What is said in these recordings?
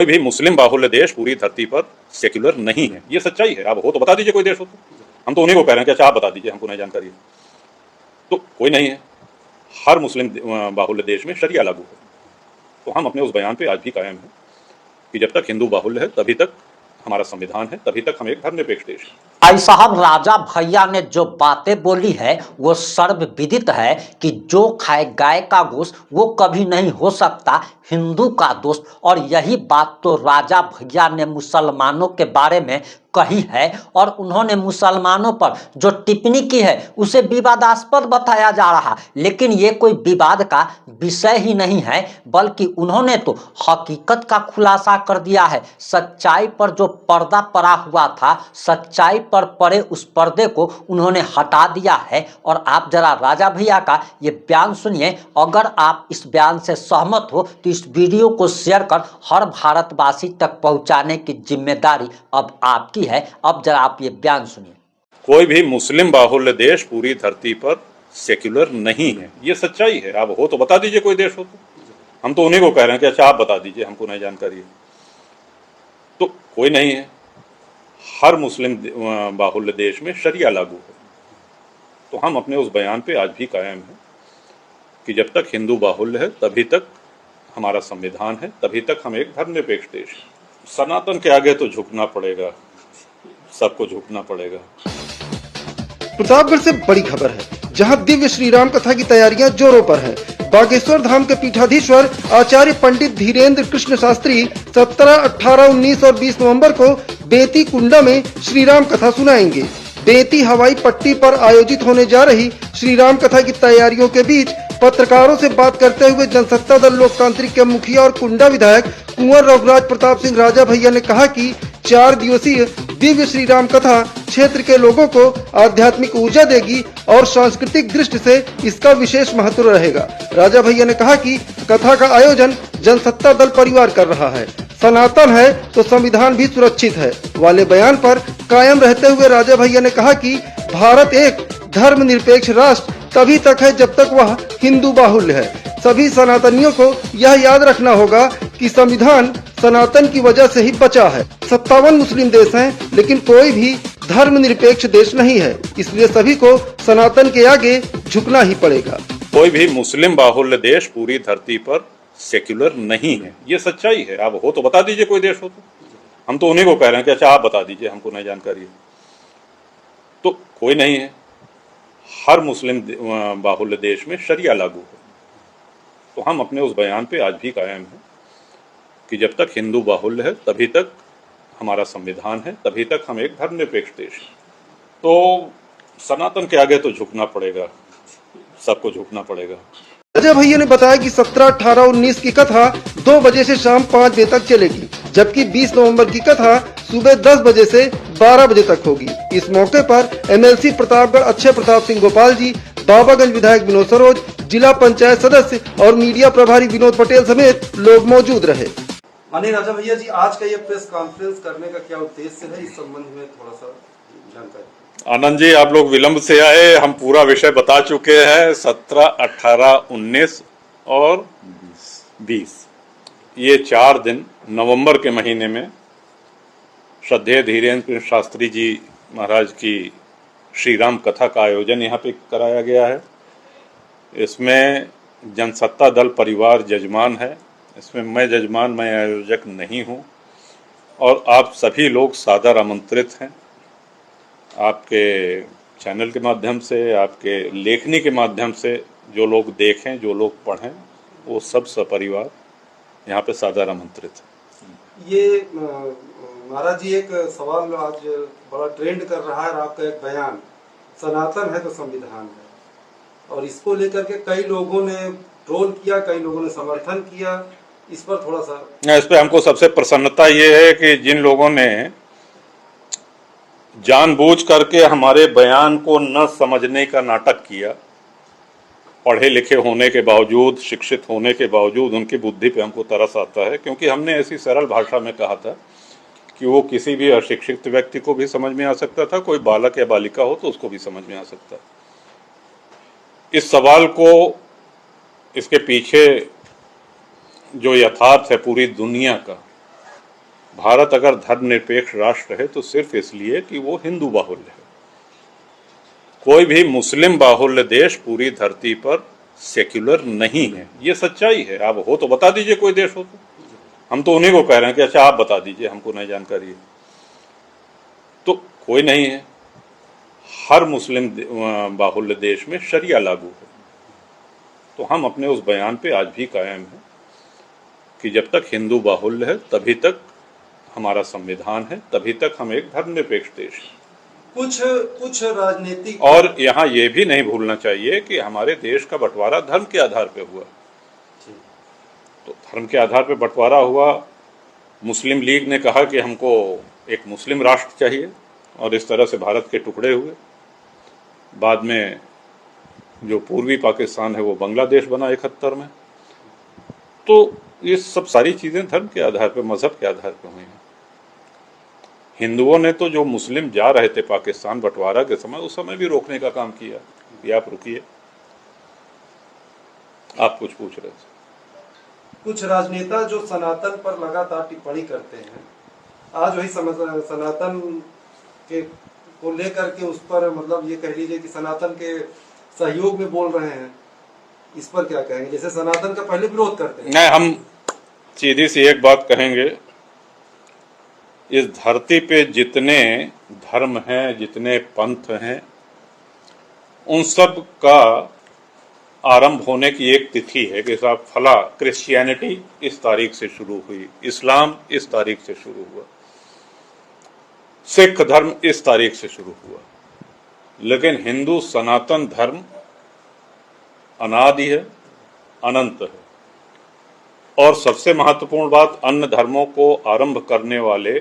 कोई भी मुस्लिम बाहुल्य देश पूरी धरती पर सेक्युलर नहीं है, ये सच्चाई है। आप हो तो बता दीजिए कोई देश हो तो। हम तो उन्हीं को कह रहे हैं कि अच्छा आप बता दीजिए, हमको नहीं जानकारी है। तो कोई नहीं है। हर मुस्लिम बाहुल्य देश में शरिया लागू है। तो हम अपने उस बयान पे आज भी कायम हैं कि जब तक हिंदू बाहुल्य है तभी तक हमारा संविधान है, तभी तक हम एक धर्मनिरपेक्ष देश हैं। भाई साहब, राजा भैया ने जो बातें बोली है वो सर्वविदित है कि जो खाए गाय का गोश्त वो कभी नहीं हो सकता हिंदू का दोस्त। और यही बात तो राजा भैया ने मुसलमानों के बारे में कही है और उन्होंने मुसलमानों पर जो टिप्पणी की है उसे विवादास्पद बताया जा रहा, लेकिन ये कोई विवाद का विषय ही नहीं है, बल्कि उन्होंने तो हकीकत का खुलासा कर दिया है। सच्चाई पर जो पर्दा पड़ा हुआ था, सच्चाई पर पड़े उस पर्दे को उन्होंने हटा दिया है। और आप जरा राजा भैया का ये बयान सुनिए। अगर आप इस बयान से सहमत हो तो इस वीडियो को शेयर कर हर भारतवासी तक पहुंचाने की जिम्मेदारी अब आपकी है। अब जरा आप ये बयान सुनिए। कोई भी मुस्लिम बाहुल्य देश पूरी धरती पर सेक्युलर नहीं है, ये सच्चाई है। आप हो तो बता दीजिए कोई देश हो तो। हम तो उन्हीं को कह रहे हैं कि अच्छा आप बता दीजिए, हमको नहीं जानकारी है। तो कोई नहीं है। हर मुस्लिम बाहुल्य देश में शरिया लागू है। तो हम अपने उस बयान पे आज भी कायम हैं कि जब तक हिंदू बाहुल्य है तभी तक हमारा संविधान है, तभी तक हम एक धर्मनिरपेक्ष देश हैं। सनातन के आगे तो झुकना पड़ेगा, सबको झुकना पड़ेगा। प्रतापगढ़ से बड़ी खबर है, जहां दिव्य श्री राम कथा की तैयारियां जोरों पर है। बागेश्वर धाम के पीठाधीश्वर आचार्य पंडित धीरेन्द्र कृष्ण शास्त्री 17, 18, 19 और 20 नवंबर को बेती कुंडा में श्री राम कथा सुनाएंगे। बेती हवाई पट्टी पर आयोजित होने जा रही श्री राम कथा की तैयारियों के बीच पत्रकारों से बात करते हुए जनसत्ता दल लोकतांत्रिक के मुखिया और कुंडा विधायक कुंवर रघुराज प्रताप सिंह राजा भैया ने कहा कि 4 दिवसीय दिव्य श्री राम कथा क्षेत्र के लोगों को आध्यात्मिक ऊर्जा देगी और सांस्कृतिक दृष्टि से इसका विशेष महत्व रहेगा। राजा भैया ने कहा कि कथा का आयोजन जनसत्ता दल परिवार कर रहा है। सनातन है तो संविधान भी सुरक्षित है वाले बयान पर कायम रहते हुए राजा भैया ने कहा कि भारत एक धर्मनिरपेक्ष राष्ट्र तभी तक है जब तक वह हिंदू बाहुल्य है। सभी सनातनियों को यह याद रखना होगा कि संविधान सनातन की वजह से ही बचा है। 57 मुस्लिम देश हैं, लेकिन कोई भी धर्मनिरपेक्ष देश नहीं है, इसलिए सभी को सनातन के आगे झुकना ही पड़ेगा। कोई भी मुस्लिम बाहुल्य देश पूरी धरती पर सेक्युलर नहीं है, ये सच्चाई है। आप हो तो बता दीजिए कोई देश हो तो। हम तो उन्हीं को कह रहे हैं कि अच्छा आप बता दीजिए, हमको नहीं जानकारी है। तो कोई नहीं है। हर मुस्लिम बाहुल्य देश में शरिया लागू है। तो हम अपने उस बयान पे आज भी कायम हैं कि जब तक हिंदू बाहुल्य है तभी तक हमारा संविधान है, तभी तक हम एक धर्मनिरपेक्ष देश हैं। तो सनातन के आगे तो झुकना पड़ेगा, सबको झुकना पड़ेगा। राजा भैया ने बताया कि 17, 18, 19 की कथा 2 बजे से शाम 5 बजे तक चलेगी, जबकि 20 नवंबर की कथा सुबह 10 बजे से 12 बजे तक होगी। इस मौके पर एमएलसी प्रतापगढ़ अक्षय प्रताप सिंह गोपाल जी, बाबागंज विधायक विनोद सरोज, जिला पंचायत सदस्य और मीडिया प्रभारी विनोद पटेल समेत लोग मौजूद रहे। माननीय राजा भैया जी, आज का ये प्रेस कॉन्फ्रेंस करने का क्या उद्देश्य है, इस संबंध में थोड़ा सा जानकारी। आनंद जी, आप लोग विलंब से आए, हम पूरा विषय बता चुके हैं। 17, 18, 19 और 20 ये 4 दिन नवंबर के महीने में श्रद्धेय धीरेन्द्र कृष्ण शास्त्री जी महाराज की श्री राम कथा का आयोजन यहाँ पे कराया गया है। इसमें जनसत्ता दल परिवार जजमान है, इसमें मैं जजमान, मैं आयोजक नहीं हूँ। और आप सभी लोग सादर आमंत्रित हैं। आपके चैनल के माध्यम से, आपके लेखनी के माध्यम से जो लोग देखें, जो लोग पढ़ें, वो सब सपरिवार यहाँ पे सादर आमंत्रित है। ये महाराज जी, एक सवाल आज बड़ा ट्रेंड कर रहा है, आपका एक बयान, सनातन है तो संविधान है, और इसको लेकर के कई लोगों ने ट्रोल किया, कई लोगों ने समर्थन किया। इस पर थोड़ा सा, इस पे हमको सबसे प्रसन्नता ये है कि जिन लोगों ने जानबूझ करके हमारे बयान को न समझने का नाटक किया, पढ़े लिखे होने के बावजूद, शिक्षित होने के बावजूद उनकी बुद्धि पे हमको तरस आता है। क्योंकि हमने ऐसी सरल भाषा में कहा था कि वो किसी भी अशिक्षित व्यक्ति को भी समझ में आ सकता था, कोई बालक या बालिका हो तो उसको भी समझ में आ सकता है। इस सवाल को, इसके पीछे जो यथार्थ है पूरी दुनिया का, भारत अगर धर्मनिरपेक्ष राष्ट्र है तो सिर्फ इसलिए कि वो हिंदू बाहुल्य है। कोई भी मुस्लिम बाहुल्य देश पूरी धरती पर सेक्युलर नहीं है, ये सच्चाई है। आप हो तो बता दीजिए कोई देश हो तो, हम तो उन्हीं को कह रहे हैं कि अच्छा आप बता दीजिए, हमको नहीं जानकारी है। तो कोई नहीं है। हर मुस्लिम बाहुल्य देश में शरिया लागू है। तो हम अपने उस बयान पे आज भी कायम हैं कि जब तक हिंदू बाहुल्य है तभी तक हमारा संविधान है, तभी तक हम एक धर्मनिरपेक्ष देश हैं। कुछ राजनीतिक और यहाँ ये भी नहीं भूलना चाहिए कि हमारे देश का बंटवारा धर्म के आधार पे हुआ। तो धर्म के आधार पे बंटवारा हुआ। मुस्लिम लीग ने कहा कि हमको एक मुस्लिम राष्ट्र चाहिए और इस तरह से भारत के टुकड़े हुए। बाद में जो पूर्वी पाकिस्तान है वो बांग्लादेश बना 71 में। तो ये सब सारी चीजें धर्म के आधार पे, मजहब के आधार पे हुई हैं। हिंदुओं ने तो जो मुस्लिम जा रहे थे पाकिस्तान बंटवारा के समय, उस समय भी रोकने का काम किया कि आप रुकिए। आप कुछ पूछ रहे थे। कुछ राजनेता जो सनातन पर लगातार टिप्पणी करते हैं, आज वही सनातन के को लेकर के उस पर मतलब ये कह लीजिए कि सनातन के सहयोग में बोल रहे हैं, इस पर क्या कहेंगे? जैसे सनातन का पहले विरोध करते हैं। नहीं, हम सीधी सी एक बात कहेंगे, इस धरती पे जितने धर्म हैं, जितने पंथ हैं, उन सब का आरंभ होने की एक तिथि है कि साहब फला क्रिश्चियनिटी इस तारीख से शुरू हुई, इस्लाम इस तारीख से शुरू हुआ, सिख धर्म इस तारीख से शुरू हुआ। लेकिन हिंदू सनातन धर्म अनादि है, अनंत है। और सबसे महत्वपूर्ण बात, अन्य धर्मों को आरंभ करने वाले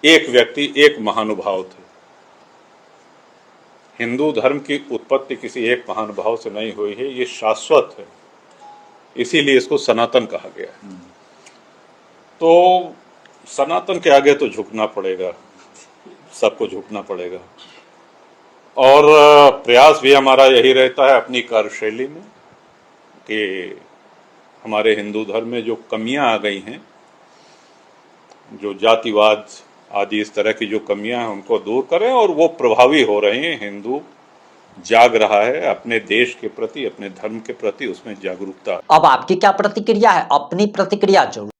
एक व्यक्ति, एक महानुभाव थे। हिंदू धर्म की उत्पत्ति किसी एक महानुभाव से नहीं हुई है, ये शाश्वत है, इसीलिए इसको सनातन कहा गया है। तो सनातन के आगे तो झुकना पड़ेगा, सबको झुकना पड़ेगा। और प्रयास भी हमारा यही रहता है अपनी कार्यशैली में कि हमारे हिंदू धर्म में जो कमियां आ गई हैं, जो जातिवाद आदि इस तरह की जो कमियां हैं, उनको दूर करें। और वो प्रभावी हो रही हैं। हिंदू जाग रहा है अपने देश के प्रति, अपने धर्म के प्रति, उसमें जागरूकता। अब आपकी क्या प्रतिक्रिया है? अपनी प्रतिक्रिया जरूर